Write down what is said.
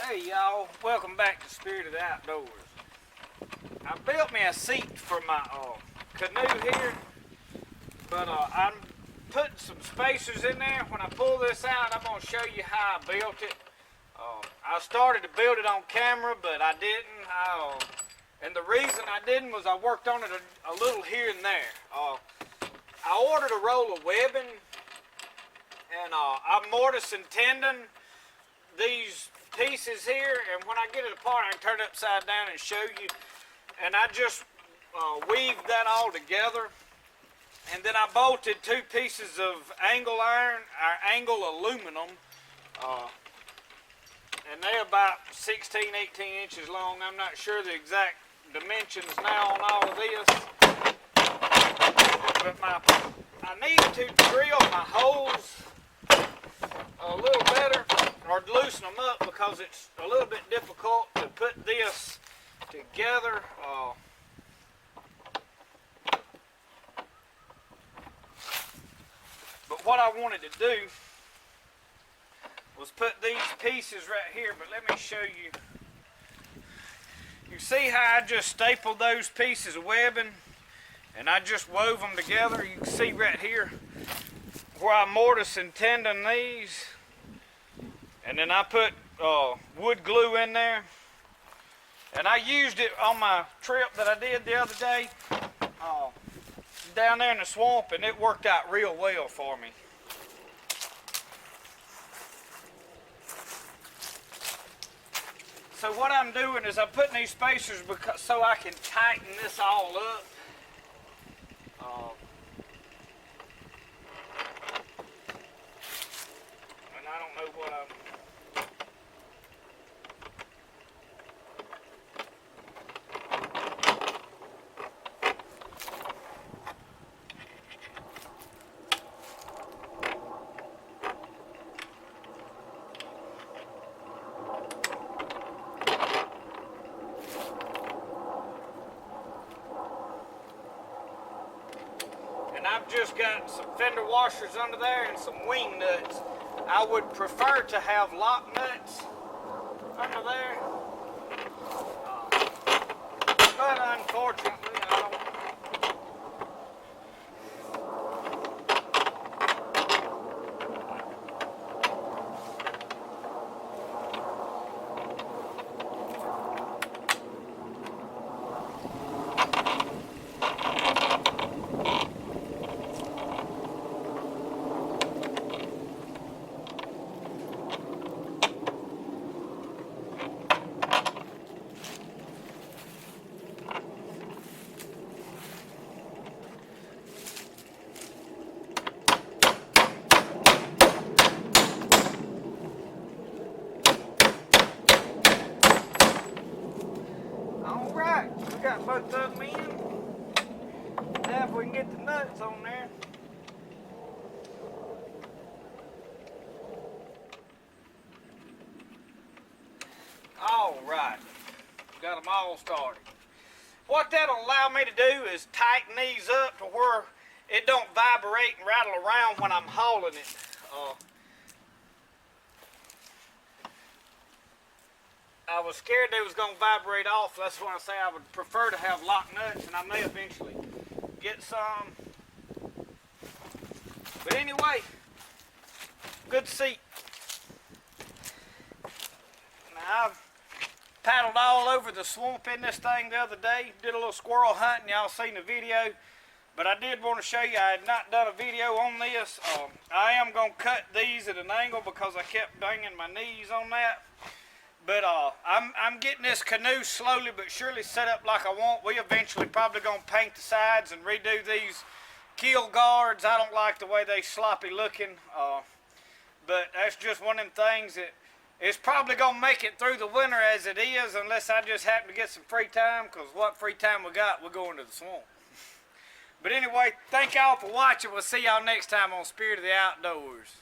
Hey y'all, welcome back to Spirit of the Outdoors. I built me a seat for my canoe here, but I'm putting some spacers in there. When I pull this out, I'm going to show you how I built it. I started to build it on camera, but I didn't. And the reason I didn't was I worked on it a little here and there. I ordered a roll of webbing, and I'm mortise and tendon these pieces here, and when I get it apart I can turn it upside down and show you. And I just weaved that all together, and then I bolted two pieces of angle iron, or angle aluminum, and they're about 16, 18 inches long. I'm not sure the exact dimensions now on all of this, but I need to drill my holes a little better, or loosen them up, because it's a little bit difficult to put this together. But what I wanted to do was put these pieces right here, but let me show you. You see how I just stapled those pieces of webbing and I just wove them together? You can see right here where I mortise and tendon these, and then I put wood glue in there, and I used it on my trip that I did the other day down there in the swamp, and it worked out real well for me. So what I'm doing is I'm putting these spacers so I can tighten this all up. And I don't know what I'm... I've just got some fender washers under there and some wing nuts. I would prefer to have lock nuts under there, but unfortunately I don't. Alright, we got both of them in. Now if we can get the nuts on there. Alright, got them all started. What that'll allow me to do is tighten these up to where it don't vibrate and rattle around when I'm hauling it. I was scared they was going to vibrate off. That's why I say I would prefer to have lock nuts, and I may eventually get some. But anyway, good seat. Now, I've paddled all over the swamp in this thing the other day. Did a little squirrel hunting. Y'all seen the video. But I did want to show you, I had not done a video on this. I am going to cut these at an angle because I kept banging my knees on that. But I'm getting this canoe slowly but surely set up like I want. We eventually probably going to paint the sides and redo these keel guards. I don't like the way they sloppy looking. But that's just one of them things that it's probably going to make it through the winter as it is, unless I just happen to get some free time, because what free time we got, we're going to the swamp. But anyway, thank y'all for watching. We'll see y'all next time on Spirit of the Outdoors.